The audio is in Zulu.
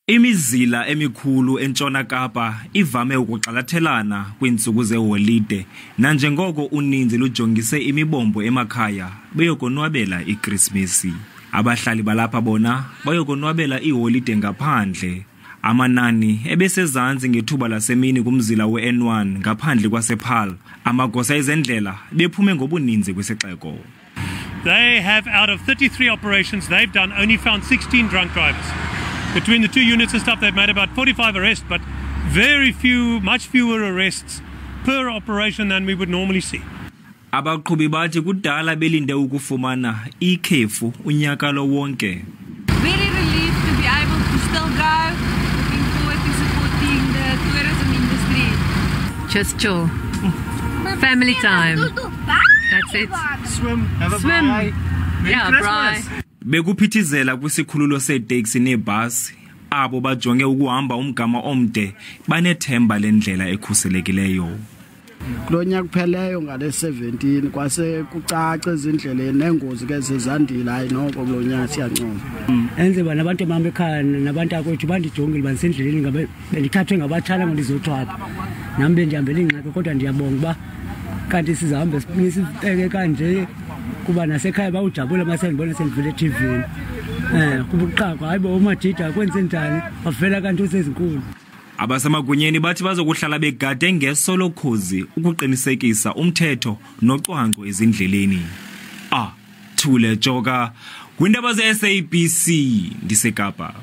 Imizila emikhulu entshona Kapa ivame ukuxalathelana kwiintsuku zeholide nanjengoko uninzi lujongise imibombo emakhaya beyokonwabela iKrismesi. Abahlali balapha bona bayokonwabela iholide ngaphandle. Amanani ebesezantsi ngethuba lasemini kumzila we-N1 ngaphandle kwasePaarl. Amagosa ezendlela bephume ngobuninzi kwisixeko. They have, out of 33 operations they've done, only found 16 drunk drivers. Between the two units and stuff, they've made about 45 arrests, but much fewer arrests per operation than we would normally see. Abaqhubi bathi kudala belinde ukufumana ikhefu unyaka lo wonke. Very relieved to be able to still go. Looking forward to supporting the tourism industry. Just chill. Family time. That's it. Swim, have a Swim. braai. Yeah, braai. Bekuphithizela kwisikhululo seeteksi neebhasi abo bajonge ukuhamba umgama omde banethemba lendlela ekhuselekileyo. Kulonyaka kupheleyo ngale 17 kwase kucaca ezindleleni nengozi ke zezandile hayi noko kulonyaka siyancoma. Enze bana abantu emama ekhaya nabantu akwethu bandijongile banisendleleni ngabe bendithathwe ngabathala ngalizothwapha. Nami bendihambela ingxaki kodwa ndiyabonga ba kanti sizahamba sibeke kanje kuba nasekhaya bawujabula masendibona sendivele TV. Kuba uqhaqwa hayibo uMadida kwenze njani wavela kanti usezinkulu. Abasemagunyeni bathi bazokuhlala begade ngesolo khozi ukuqinisekisa umthetho nocwangco ezindleleni. Thule Joka, kwindaba ze SABC ndiseKapa.